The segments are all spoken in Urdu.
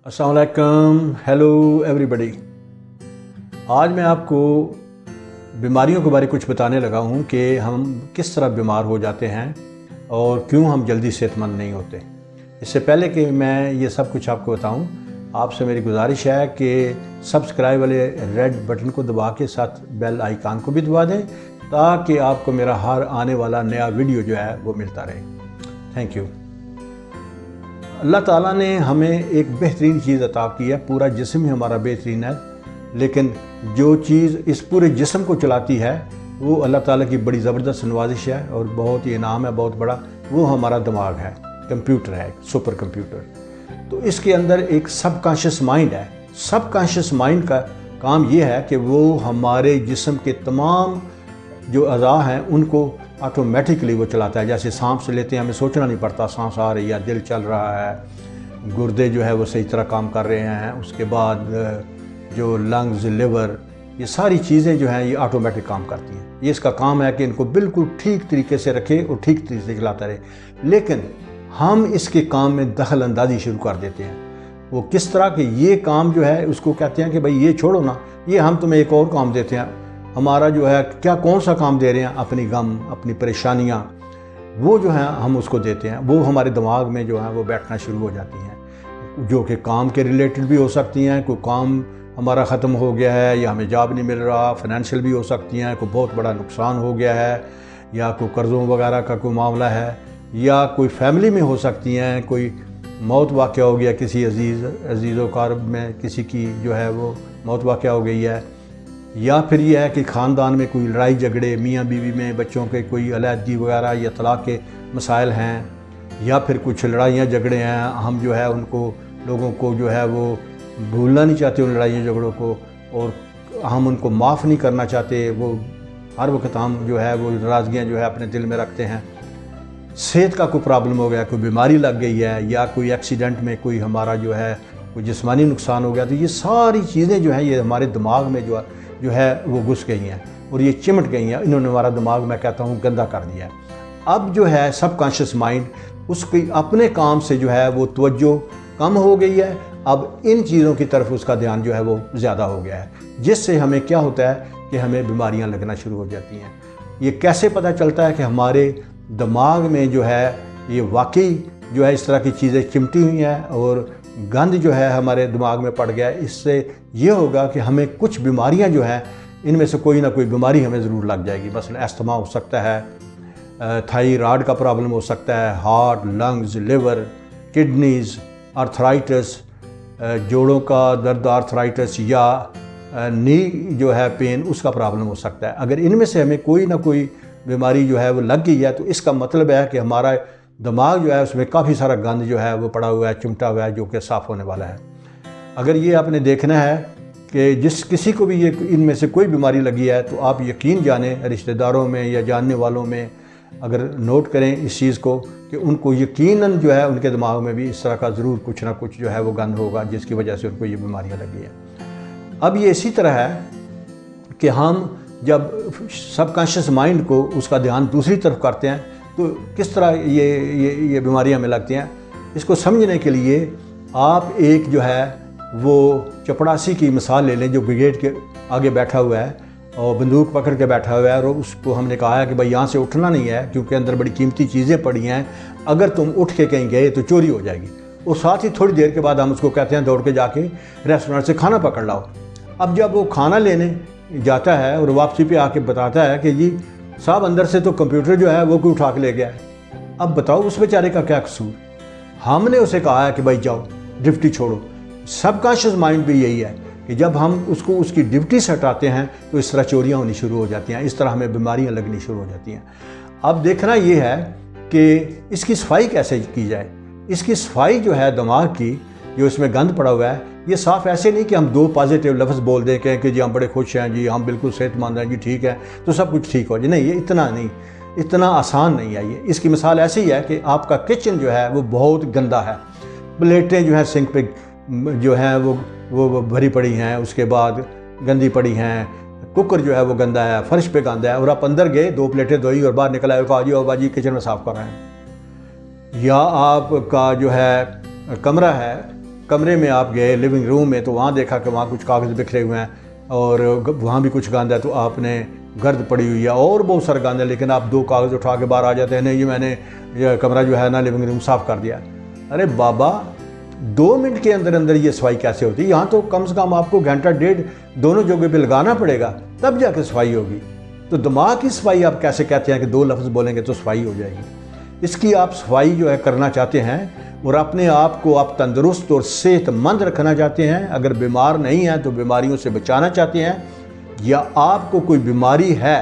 السلام علیکم، ہیلو ایوری آج میں آپ کو بیماریوں کے بارے کچھ بتانے لگا ہوں کہ ہم کس طرح بیمار ہو جاتے ہیں اور کیوں ہم جلدی صحت مند نہیں ہوتے۔ اس سے پہلے کہ میں یہ سب کچھ آپ کو بتاؤں، آپ سے میری گزارش ہے کہ سبسکرائب والے ریڈ بٹن کو دبا کے ساتھ بیل آئیکن کو بھی دبا دیں تاکہ آپ کو میرا ہر آنے والا نیا ویڈیو جو ہے وہ ملتا رہے۔ Thank you. اللہ تعالیٰ نے ہمیں ایک بہترین چیز عطا کی ہے، پورا جسم ہی ہمارا بہترین ہے، لیکن جو چیز اس پورے جسم کو چلاتی ہے وہ اللہ تعالیٰ کی بڑی زبردست نوازش ہے اور بہت ہی انعام ہے، بہت بڑا۔ وہ ہمارا دماغ ہے، کمپیوٹر ہے، سپر کمپیوٹر۔ تو اس کے اندر ایک سب کانشیس مائنڈ ہے۔ سب کانشیس مائنڈ کا کام یہ ہے کہ وہ ہمارے جسم کے تمام جو اعضاء ہیں ان کو آٹومیٹکلی وہ چلاتا ہے۔ جیسے سانس لیتے ہیں، ہمیں سوچنا نہیں پڑتا سانس آ رہی ہے، دل چل رہا ہے، گردے جو ہے وہ صحیح طرح کام کر رہے ہیں، اس کے بعد جو لنگز، لیور، یہ ساری چیزیں جو ہیں یہ آٹومیٹک کام کرتی ہیں۔ یہ اس کا کام ہے کہ ان کو بالکل ٹھیک طریقے سے رکھے اور ٹھیک طریقے سے چلاتا رہے، لیکن ہم اس کے کام میں دخل اندازی شروع کر دیتے ہیں۔ وہ کس طرح کہ یہ کام جو ہے اس کو کہتے ہیں کہ بھائی یہ چھوڑو نا، یہ ہم تمہیں ایک اور کام دیتے ہیں۔ ہمارا جو ہے کیا کون سا کام دے رہے ہیں؟ اپنی غم، اپنی پریشانیاں، وہ جو ہیں ہم اس کو دیتے ہیں۔ وہ ہمارے دماغ میں جو ہیں وہ بیٹھنا شروع ہو جاتی ہیں، جو کہ کام کے ریلیٹڈ بھی ہو سکتی ہیں۔ کوئی کام ہمارا ختم ہو گیا ہے یا ہمیں جاب نہیں مل رہا، فائنینشیل بھی ہو سکتی ہیں، کوئی بہت بڑا نقصان ہو گیا ہے، یا کوئی قرضوں وغیرہ کا کوئی معاملہ ہے، یا کوئی فیملی میں ہو سکتی ہیں، کوئی موت واقع ہو گیا کسی عزیز و اقارب میں، کسی کی جو ہے وہ موت واقع ہو گئی ہے، یا پھر یہ ہے کہ خاندان میں کوئی لڑائی جھگڑے، میاں بیوی میں، بچوں کے کوئی علیحدگی وغیرہ یا طلاق کے مسائل ہیں، یا پھر کچھ لڑائیاں جھگڑے ہیں، ہم جو ہے ان کو لوگوں کو جو ہے وہ بھولنا نہیں چاہتے ان لڑائیوں جھگڑوں کو، اور ہم ان کو معاف نہیں کرنا چاہتے۔ وہ ہر وقت ہم جو ہے وہ ناراضگیاں جو ہے اپنے دل میں رکھتے ہیں۔ صحت کا کوئی پرابلم ہو گیا، کوئی بیماری لگ گئی ہے، یا کوئی ایکسیڈنٹ میں کوئی ہمارا جو ہے کوئی جسمانی نقصان ہو گیا، تو یہ ساری چیزیں جو ہیں یہ ہمارے دماغ میں جو ہے وہ گھس گئی ہیں اور یہ چمٹ گئی ہیں۔ انہوں نے ہمارا دماغ، میں کہتا ہوں، گندا کر دیا ہے۔ اب جو ہے سب کانشیس مائنڈ، اس کی اپنے کام سے جو ہے وہ توجہ کم ہو گئی ہے۔ اب ان چیزوں کی طرف اس کا دھیان جو ہے وہ زیادہ ہو گیا ہے، جس سے ہمیں کیا ہوتا ہے کہ ہمیں بیماریاں لگنا شروع ہو جاتی ہیں۔ یہ کیسے پتہ چلتا ہے کہ ہمارے دماغ میں جو ہے یہ واقعی جو ہے اس طرح کی چیزیں چمٹی ہوئی ہیں اور گند جو ہے ہمارے دماغ میں پڑ گیا ہے؟ اس سے یہ ہوگا کہ ہمیں کچھ بیماریاں جو ہیں ان میں سے کوئی نہ کوئی بیماری ہمیں ضرور لگ جائے گی۔ مثلا استھما ہو سکتا ہے، تھائرائیڈ کا پرابلم ہو سکتا ہے، heart, lungs, liver, kidneys, arthritis, جوڑوں کا درد آرتھرائٹس، یا نی جو ہے پین، اس کا پرابلم ہو سکتا ہے۔ اگر ان میں سے ہمیں کوئی نہ کوئی بیماری جو ہے وہ لگ گئی ہے تو اس کا مطلب ہے کہ ہمارا دماغ جو ہے اس میں کافی سارا گند جو ہے وہ پڑا ہوا ہے، چمٹا ہوا ہے، جو کہ صاف ہونے والا ہے۔ اگر یہ آپ نے دیکھنا ہے کہ جس کسی کو بھی یہ ان میں سے کوئی بیماری لگی ہے تو آپ یقین جانیں، رشتہ داروں میں یا جاننے والوں میں اگر نوٹ کریں اس چیز کو کہ ان کو یقیناً جو ہے ان کے دماغ میں بھی اس طرح کا ضرور کچھ نہ کچھ جو ہے وہ گند ہوگا جس کی وجہ سے ان کو یہ بیماریاں لگی ہیں۔ اب یہ اسی طرح ہے کہ ہم جب سب کانشیس مائنڈ کو اس کا دھیان دوسری طرف کرتے ہیں تو کس طرح یہ بیماریاں ہمیں لگتی ہیں۔ اس کو سمجھنے کے لیے آپ ایک جو ہے وہ چپڑاسی کی مثال لے لیں جو بریگیڈ کے آگے بیٹھا ہوا ہے اور بندوق پکڑ کے بیٹھا ہوا ہے، اور اس کو ہم نے کہا ہے کہ بھائی یہاں سے اٹھنا نہیں ہے کیونکہ اندر بڑی قیمتی چیزیں پڑی ہیں، اگر تم اٹھ کے کہیں گئے تو چوری ہو جائے گی۔ اور ساتھ ہی تھوڑی دیر کے بعد ہم اس کو کہتے ہیں دوڑ کے جا کے ریسٹورنٹ سے کھانا پکڑ لاؤ۔ اب جب وہ کھانا لینے جاتا ہے اور واپسی پہ آ کے بتاتا ہے کہ جی صاحب اندر سے تو کمپیوٹر جو ہے وہ کوئی اٹھا کے لے گیا ہے، اب بتاؤ اس بیچارے کا کیا قصور؟ ہم نے اسے کہا ہے کہ بھائی جاؤ ڈیوٹی چھوڑو۔ سب کانشیس مائنڈ بھی یہی ہے کہ جب ہم اس کو اس کی ڈیوٹی سے ہٹاتے ہیں تو اس طرح چوریاں ہونی شروع ہو جاتی ہیں، اس طرح ہمیں بیماریاں لگنی شروع ہو جاتی ہیں۔ اب دیکھنا یہ ہے کہ اس کی صفائی کیسے کی جائے۔ اس کی صفائی جو ہے دماغ کی، جو اس میں گند پڑا ہوا ہے، یہ صاف ایسے نہیں کہ ہم دو پازیٹیو لفظ بول دیں کہ جی ہم بڑے خوش ہیں، جی ہم بالکل صحت مند ہیں، جی ٹھیک ہے تو سب کچھ ٹھیک ہو جائے۔ نہیں، یہ اتنا نہیں، اتنا آسان نہیں ہے۔ یہ اس کی مثال ایسی ہے کہ آپ کا کچن جو ہے وہ بہت گندا ہے، پلیٹیں جو ہیں سنک پہ جو ہیں وہ بھری پڑی ہیں، اس کے بعد گندی پڑی ہیں، کوکر جو ہے وہ گندا ہے، فرش پہ گندا ہے، اور آپ اندر گئے 2 پلیٹیں دھوئی اور باہر نکل آئے کہا جی باجی کچن میں صاف کر رہے ہیں۔ یا آپ کا جو ہے کمرہ ہے کمرے میں آپ گئے لیونگ روم میں تو وہاں دیکھا کہ وہاں کچھ کاغذ بکھرے ہوئے ہیں اور وہاں بھی کچھ گند ہے، تو آپ نے گرد پڑی ہوئی ہے اور بہت سارا گند ہے، لیکن آپ 2 کاغذ اٹھا کے باہر آ جاتے ہیں، نہیں یہ میں نے یہ کمرہ جو ہے نا لیونگ روم صاف کر دیا۔ ارے بابا 2 منٹ کے اندر اندر یہ صفائی کیسے ہوتی ہے؟ یہاں تو کم سے کم آپ کو گھنٹہ ڈیڑھ دونوں جگہ پہ لگانا پڑے گا تب جا کے صفائی ہوگی۔ تو دماغ کی صفائی آپ کیسے کہتے ہیں کہ 2 لفظ بولیں گے تو صفائی ہو جائے گی؟ اس کی آپ صفائی جو ہے کرنا چاہتے ہیں اور اپنے آپ کو آپ تندرست اور صحت مند رکھنا چاہتے ہیں، اگر بیمار نہیں ہیں تو بیماریوں سے بچانا چاہتے ہیں، یا آپ کو کوئی بیماری ہے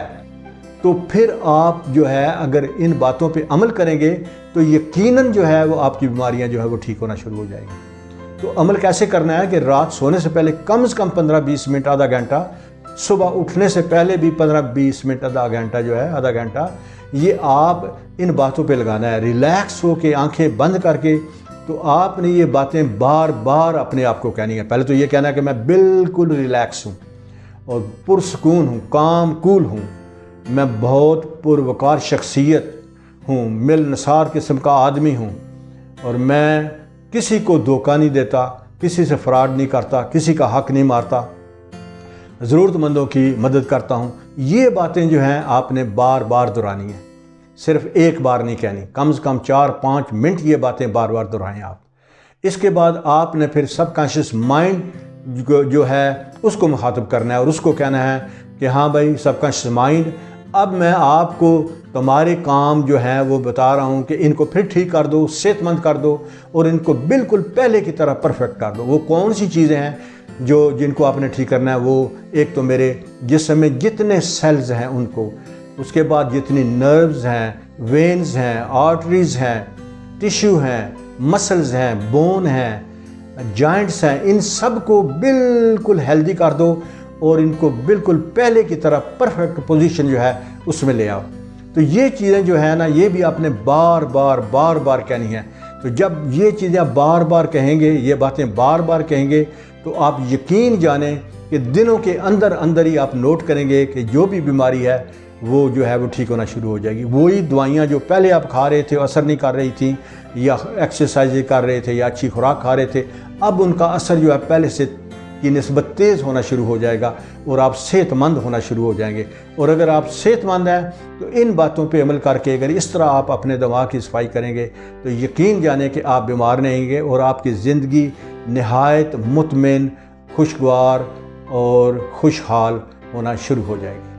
تو پھر آپ جو ہے اگر ان باتوں پہ عمل کریں گے تو یقیناً جو ہے وہ آپ کی بیماریاں جو ہے وہ ٹھیک ہونا شروع ہو جائیں گی۔ تو عمل کیسے کرنا ہے کہ رات سونے سے پہلے کم سے کم 15-20 منٹ آدھا گھنٹہ، صبح اٹھنے سے پہلے بھی 15-20 منٹ آدھا گھنٹہ یہ آپ ان باتوں پہ لگانا ہے، ریلیکس ہو کے آنکھیں بند کر کے۔ تو آپ نے یہ باتیں بار بار اپنے آپ کو کہنی ہے۔ پہلے تو یہ کہنا ہے کہ میں بالکل ریلیکس ہوں اور پرسکون ہوں، کام کول ہوں، میں بہت پروقار شخصیت ہوں، مل نثار قسم کا آدمی ہوں، اور میں کسی کو دھوکہ نہیں دیتا، کسی سے فراڈ نہیں کرتا، کسی کا حق نہیں مارتا، ضرورت مندوں کی مدد کرتا ہوں۔ یہ باتیں جو ہیں آپ نے بار بار دہرانی ہیں، صرف ایک بار نہیں کہنی، کم سے کم 4-5 منٹ یہ باتیں بار بار دہرائیں آپ۔ اس کے بعد آپ نے پھر سب کانشیس مائنڈ جو ہے اس کو مخاطب کرنا ہے اور اس کو کہنا ہے کہ ہاں بھائی سب کانشیس مائنڈ، اب میں آپ کو تمہارے کام جو ہیں وہ بتا رہا ہوں کہ ان کو پھر ٹھیک کر دو، صحت مند کر دو اور ان کو بالکل پہلے کی طرح پرفیکٹ کر دو۔ وہ کون سی چیزیں ہیں جن کو آپ نے ٹھیک کرنا ہے؟ وہ ایک تو میرے جسم میں جتنے سیلز ہیں ان کو، اس کے بعد جتنی نروز ہیں، وینز ہیں، آرٹریز ہیں، ٹیشو ہیں، مسلز ہیں، بون ہیں، جوائنٹس ہیں، ان سب کو بالکل ہیلدی کر دو اور ان کو بالکل پہلے کی طرح پرفیکٹ پوزیشن جو ہے اس میں لے آؤ۔ تو یہ چیزیں جو ہے نا یہ بھی آپ نے بار بار کہنی ہیں۔ تو جب یہ چیزیں بار بار کہیں گے، یہ باتیں بار بار کہیں گے، تو آپ یقین جانیں کہ دنوں کے اندر ہی آپ نوٹ کریں گے کہ جو بھی بیماری ہے وہ جو ہے وہ ٹھیک ہونا شروع ہو جائے گی۔ وہی دوائیاں جو پہلے آپ کھا رہے تھے اثر نہیں کر رہی تھیں، یا ایکسرسائز کر رہے تھے یا اچھی خوراک کھا رہے تھے، اب ان کا اثر جو ہے پہلے سے کی نسبت تیز ہونا شروع ہو جائے گا اور آپ صحت مند ہونا شروع ہو جائیں گے۔ اور اگر آپ صحت مند ہیں تو ان باتوں پہ عمل کر کے اگر اس طرح آپ اپنے دماغ کی صفائی کریں گے تو یقین جانیں کہ آپ بیمار نہیں ہوں گے اور آپ کی زندگی نہایت مطمئن، خوشگوار اور خوشحال ہونا شروع ہو جائے گی۔